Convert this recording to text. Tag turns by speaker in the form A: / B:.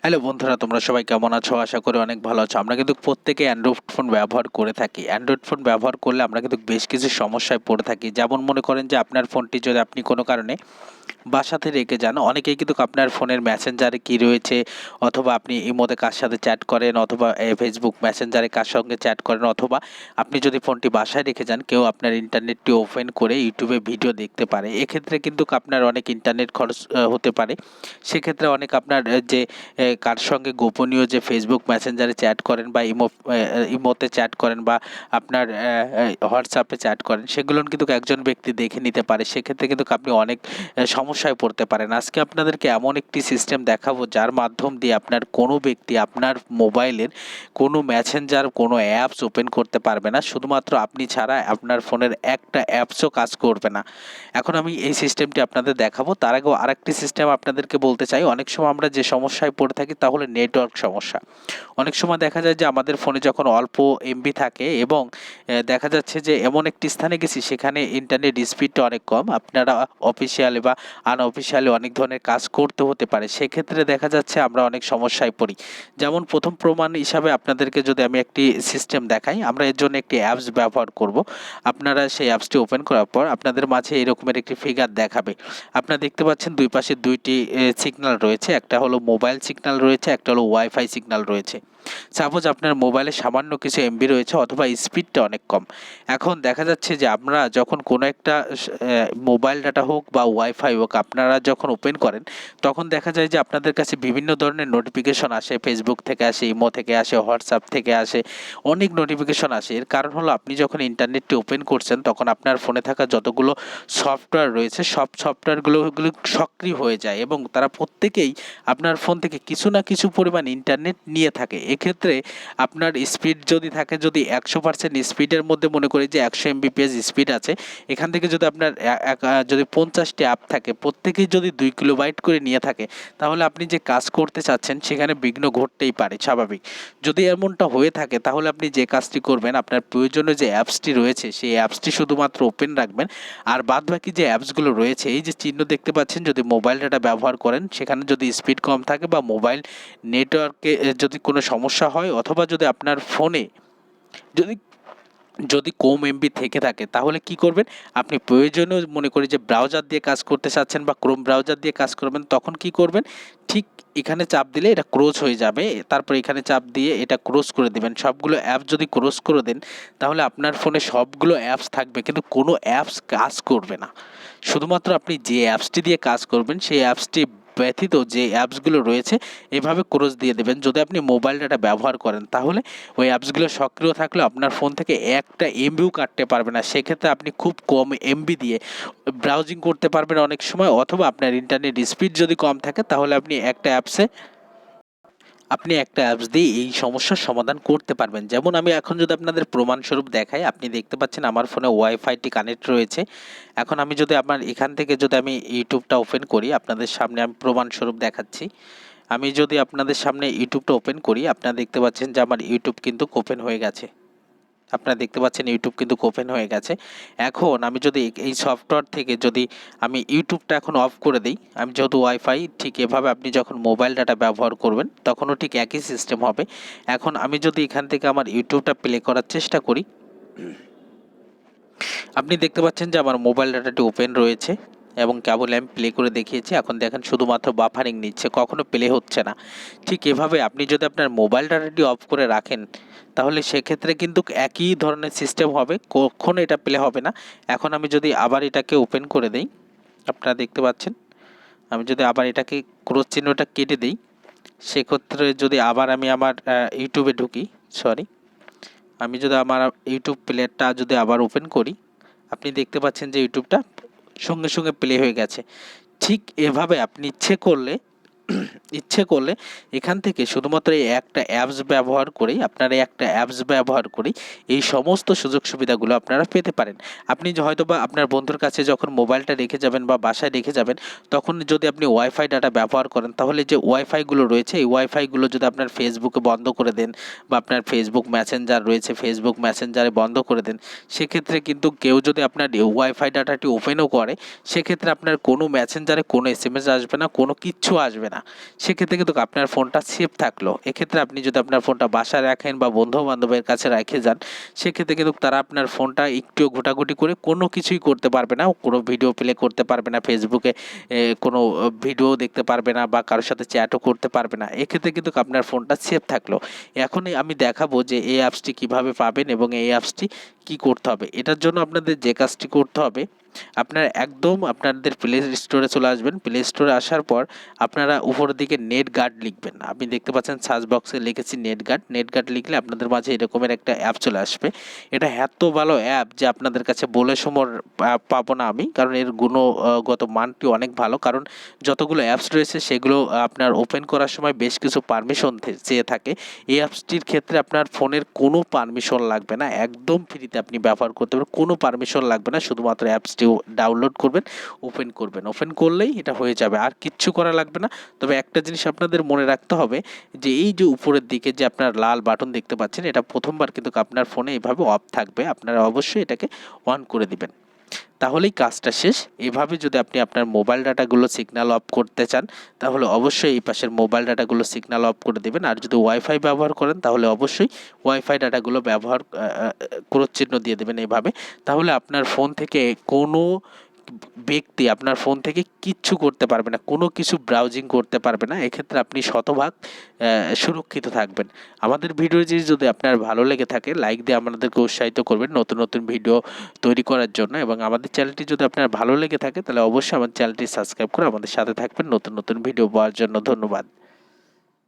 A: Hello বন্ধুরা, তোমরা সবাই কেমন আছো? আশা করি অনেক ভালো আছো। আমরা কিন্তু প্রত্যেকে অ্যান্ড্রয়েড ফোন ব্যবহার করে থাকি। অ্যান্ড্রয়েড ফোন ব্যবহার করলে আমরা কিন্তু বেশ কিছু সমস্যায় পড়ে থাকি। যেমন মনে করেন যে আপনার ফোনটি যদি আপনি কোনো কারণে বাসাতে রেখে যান, অনেকেই কিন্তু আপনার ফোনের মেসেঞ্জারে কী রয়েছে, অথবা আপনি ইমোতে কার সাথে চ্যাট করেন, অথবা ফেসবুক মেসেঞ্জারে কার সঙ্গে চ্যাট করেন, অথবা আপনি যদি ফোনটি বাসায় রেখে যান, কেউ আপনার ইন্টারনেটটি ওপেন করে ইউটিউবে ভিডিও দেখতে পারে। এক্ষেত্রে কিন্তু আপনার অনেক ইন্টারনেট খরচ হতে পারে। সেক্ষেত্রে অনেক আপনার যে কার সঙ্গে গোপনীয় যে ফেসবুক মেসেঞ্জারে চ্যাট করেন বা ইমোতে চ্যাট করেন বা আপনার হোয়াটসঅ্যাপে চ্যাট করেন, সেগুলো কিন্তু একজন ব্যক্তি দেখে নিতে পারে। সেক্ষেত্রে কিন্তু আপনি অনেক সমস্যায় পড়তে পারেন। আজকে আপনাদেরকে এমন একটি সিস্টেম দেখাবো যার মাধ্যম দিয়ে আপনার কোনো ব্যক্তি আপনার মোবাইলের কোনো মেসেঞ্জার, কোনো অ্যাপস ওপেন করতে পারবে না। শুধুমাত্র আপনি ছাড়া আপনার ফোনের একটা অ্যাপসও কাজ করবে না। এখন আমি এই সিস্টেমটি আপনাদের দেখাবো। তার আগেও আরেকটি সিস্টেম আপনাদেরকে বলতে চাই। অনেক সময় আমরা যে সমস্যায় পড়ে থাকি তা হলো নেটওয়ার্ক সমস্যা। অনেক সময় দেখা যায় যে আমাদের ফোনে যখন অল্প এমবি থাকে এবং দেখা যাচ্ছে যে এমন একটি স্থানে গেছি সেখানে ইন্টারনেট স্পিডটা অনেক কম, আপনারা অফিসিয়ালি বা আনঅফিসিয়ালি অনেক ধরনের কাজ করতে হতে পারে। সেক্ষেত্রে দেখা যাচ্ছে আমরা অনেক সমস্যায় পড়ি। যেমন প্রথম প্রমাণ হিসাবে আপনাদেরকে যদি আমি একটি সিস্টেম দেখাই, আমরা এর জন্য একটি অ্যাপস ব্যবহার করব। আপনারা সেই অ্যাপসটি ওপেন করার পর আপনাদের মাঝে এরকমের একটি ফিগার দেখাবে। আপনারা দেখতে পাচ্ছেন দুই পাশে দুইটি সিগন্যাল রয়েছে। একটা হলো মোবাইল সিগন্যাল রয়েছে, একটা হলো ওয়াইফাই সিগন্যাল রয়েছে। সাপোজ আপনার মোবাইলে সামান্য কিছু এমবি রয়েছে অথবা স্পিডটা অনেক কম। এখন দেখা যাচ্ছে যে আমরা যখন কোনো একটা মোবাইল ডাটা হোক বা ওয়াইফাই হোক আপনারা যখন ওপেন করেন, তখন দেখা যায় যে আপনাদের কাছে বিভিন্ন ধরনের নোটিফিকেশন আসে। ফেসবুক থেকে আসে, ইমো থেকে আসে, হোয়াটসঅ্যাপ থেকে আসে, অনেক নোটিফিকেশন আসে। এর কারণ হলো আপনি যখন ইন্টারনেটটি ওপেন করছেন তখন আপনার ফোনে থাকা যতগুলো সফটওয়্যার রয়েছে সব সফটওয়্যারগুলো সক্রিয় হয়ে যায় এবং তারা প্রত্যেকেই আপনার ফোন থেকে কিছু না কিছু পরিমাণ ইন্টারনেট নিয়ে থাকে। এক্ষেত্রে আপনার স্পিড যদি থাকে, যদি 100% স্পিডের মধ্যে মনে করি যে 100 এমবিপিএস স্পিড আছে, এখান থেকে যদি আপনার যদি 50টি অ্যাপ থাকে, প্রত্যেকেই যদি 2 কিলোবাইট করে নিয়ে থাকে, তাহলে আপনি যে কাজ করতে চাচ্ছেন সেখানে বিঘ্ন ঘটতেই পারে, স্বাভাবিক। যদি এমনটা হয়ে থাকে তাহলে আপনি যে কাজটি করবেন, আপনার প্রয়োজনীয় যে অ্যাপসটি রয়েছে সেই অ্যাপসটি শুধুমাত্র ওপেন রাখবেন। আর বাদবাকি যে অ্যাপসগুলো রয়েছে, এই যে চিহ্ন দেখতে পাচ্ছেন, যদি মোবাইল ডাটা ব্যবহার করেন সেখানে যদি স্পিড কম থাকে বা মোবাইল নেটওয়ার্কে যদি কোনো সমস্যা হয়, অথবা যদি আপনার ফোনে যদি যদি কম এমবি থেকে থাকে, তাহলে কি করবেন, আপনি প্রয়োজনীয় মনে করি যে ব্রাউজার দিয়ে কাজ করতে চাচ্ছেন বা ক্রোম ব্রাউজার দিয়ে কাজ করবেন, তখন কি করবেন, ঠিক এখানে চাপ দিলে এটা ক্লোজ হয়ে যাবে। তারপর এখানে চাপ দিয়ে এটা ক্লোজ করে দেবেন। সবগুলো অ্যাপ যদি ক্লোজ করে দেন, তাহলে আপনার ফোনে সবগুলো অ্যাপস থাকবে কিন্তু কোনো অ্যাপস কাজ করবে না। শুধুমাত্র আপনি যে অ্যাপসটি দিয়ে কাজ করবেন সেই অ্যাপসটি ব্যতীত যে অ্যাপসগুলো রয়েছে এভাবে ক্লোজ দিয়ে দেবেন। যদি আপনি মোবাইল ডাটা ব্যবহার করেন তাহলে ওই অ্যাপসগুলো সক্রিয় থাকলেও আপনার ফোন থেকে একটা এমবিও কাটতে পারবে না। সেক্ষেত্রে আপনি খুব কম এমবি দিয়ে ব্রাউজিং করতে পারবেন অনেক সময়, অথবা আপনার ইন্টারনেট স্পিড যদি কম থাকে তাহলে আপনি একটা অ্যাপস দিয়ে এই সমস্যার সমাধান করতে পারবেন। যেমন আমি এখন যদি আপনাদের প্রমাণস্বরূপ দেখাই, আপনি দেখতে পাচ্ছেন আমার ফোনে ওয়াইফাইটি কানেক্ট রয়েছে। এখন আমি যদি আমার এখান থেকে যদি আমি ইউটিউবটা ওপেন করি, আপনাদের সামনে আমি প্রমাণস্বরূপ দেখাচ্ছি। আমি যদি আপনাদের সামনে ইউটিউবটা ওপেন করি, আপনারা দেখতে পাচ্ছেন যে আমার ইউটিউব কিন্তু ওপেন হয়ে গেছে। আপনারা দেখতে পাচ্ছেন ইউটিউব কিন্তু ওপেন হয়ে গেছে। এখন আমি যদি এই সফটওয়্যার থেকে যদি আমি ইউটিউবটা এখন অফ করে দিই, আমি যেহেতু ওয়াইফাই, ঠিক এভাবে আপনি যখন মোবাইল ডাটা ব্যবহার করবেন তখনও ঠিক একই সিস্টেম হবে। এখন আমি যদি এখান থেকে আমার ইউটিউবটা প্লে করার চেষ্টা করি, আপনি দেখতে পাচ্ছেন যে আমার মোবাইল ডাটাটি ওপেন রয়েছে এবং কেবল আমি প্লে করে দেখিয়েছি। এখন দেখেন শুধুমাত্র বাফারিং নিচ্ছে, কখনো প্লে হচ্ছে না। ঠিক এভাবে আপনি যদি আপনার মোবাইল ডাটাটি অফ করে রাখেন, তাহলে সেক্ষেত্রে কিন্তু একই ধরনের সিস্টেম হবে, কখনো এটা প্লে হবে না। এখন আমি যদি আবার এটাকে ওপেন করে দিই, আপনারা দেখতে পাচ্ছেন আমি যদি আবার এটাকে ক্রস চিহ্নটা কেটে দিই, সেক্ষেত্রে যদি আবার আমি আমার ইউটিউবে ঢুকি, আমি যদি আমার ইউটিউব প্লেয়ারটা যদি আবার ওপেন করি, আপনি দেখতে পাচ্ছেন যে ইউটিউবটা সঙ্গে সঙ্গে প্লে হয়ে গেছে। ঠিক এভাবে আপনি ইচ্ছে করলে এখান থেকে শুধুমাত্র এই একটা অ্যাপস ব্যবহার করেই এই সমস্ত সুযোগ সুবিধাগুলো আপনারা পেতে পারেন। আপনি হয়তো বা আপনার বন্ধুর কাছে যখন মোবাইলটা রেখে যাবেন বা বাসায় রেখে যাবেন, তখন যদি আপনি ওয়াইফাই ডাটা ব্যবহার করেন, তাহলে যে ওয়াইফাইগুলো রয়েছে এই ওয়াইফাইগুলো যদি আপনার ফেসবুকে বন্ধ করে দেন বা আপনার ফেসবুক মেসেঞ্জার রয়েছে ফেসবুক মেসেঞ্জারে বন্ধ করে দেন, সেক্ষেত্রে কিন্তু কেউ যদি আপনার ওয়াইফাই ডাটাটি ওপেনও করে, সেক্ষেত্রে আপনার কোনো মেসেঞ্জারে কোনো এসএমএস আসবে না, কোনো কিচ্ছু আসবে না। সেক্ষেত্রে কিন্তু আপনার ফোনটা সেফ থাকলো। এক্ষেত্রে আপনি যদি আপনার ফোনটা বাসায় রাখেন বা বন্ধু-বান্ধবের কাছে রেখে যান, সেক্ষেত্রে কিন্তু তারা আপনার ফোনটা একটুও ঘোটাঘুটি করে কোনো কিছুই করতে পারবে না। কোনো ভিডিও প্লে করতে পারবে না, ফেসবুকে কোনো ভিডিও দেখতে পারবে না বা কারো সাথে চ্যাটও করতে পারবে না। এক্ষেত্রে কিন্তু আপনার ফোনটা সেফ থাকলো। এখনই আমি দেখাবো যে এই অ্যাপসটি কীভাবে পাবেন এবং এই অ্যাপসটি কী করতে হবে। এটার জন্য আপনাদের যে কাজটি করতে হবে, আপনারা একদম আপনাদের প্লে স্টোরে চলে আসবেন। প্লে স্টোরে আসার পর আপনারা উপরের দিকে NetGuard লিখবেন। আপনি দেখতে পাচ্ছেন সার্চ বক্সে লিখেছি NetGuard। NetGuard লিখলে আপনাদের মাঝে এরকমের একটা অ্যাপ চলে আসবে। এটা এত ভালো অ্যাপ যে আপনাদের কাছে বলে পাবো না আমি, কারণ এর গুণগত মানটি অনেক ভালো। কারণ যতগুলো অ্যাপস রয়েছে সেগুলো আপনার ওপেন করার সময় বেশ কিছু পারমিশন চেয়ে থাকে। এই অ্যাপসটির ক্ষেত্রে আপনার ফোনের কোনো পারমিশন লাগবে না, একদম ফ্রিতে আপনি ব্যবহার করতে পারবেন, কোনো পারমিশন লাগবে না। শুধুমাত্র অ্যাপসটি ডাউনলোড করবেন, ওপেন করবেন, ওপেন করলেই এটা হয়ে যাবে, আর কিচ্ছু করা লাগবে না। তবে একটা জিনিস আপনাদের মনে রাখতে হবে যে এই যে উপরের দিকে যে আপনার লাল বাটন দেখতে পাচ্ছেন, এটা প্রথমবার কিন্তু আপনার ফোনে এইভাবে অফ থাকবে। আপনারা অবশ্যই এটাকে অন করে দিবেন, তাহলেই কাজটা শেষ। এভাবে যদি আপনি আপনার মোবাইল ডাটাগুলো সিগন্যাল অফ করতে চান, তাহলে অবশ্যই এই পাশের মোবাইল ডাটাগুলো সিগন্যাল অফ করে দেবেন। আর যদি ওয়াইফাই ব্যবহার করেন, তাহলে অবশ্যই ওয়াইফাই ডাটাগুলো ব্যবহার ক্রোধচিহ্ন দিয়ে দেবেন এভাবে। তাহলে আপনার ফোন থেকে কোনো ব্যক্তি আপনার ফোন থেকে কিচ্ছু করতে পারবে না, কোনো কিছু ব্রাউজিং করতে পারবে না। এক্ষেত্রে আপনি শতভাগ সুরক্ষিত থাকবেন। আমাদের ভিডিওটি যদি আপনার ভালো লেগে থাকে, লাইক দিয়ে আমাদেরকে উৎসাহিত করবেন নতুন নতুন ভিডিও তৈরি করার জন্য। এবং আমাদের চ্যানেলটি যদি আপনার ভালো লেগে থাকে, তাহলে অবশ্যই আমাদের চ্যানেলটি সাবস্ক্রাইব করে আমাদের সাথে থাকবেন নতুন নতুন ভিডিও পাওয়ার জন্য। ধন্যবাদ।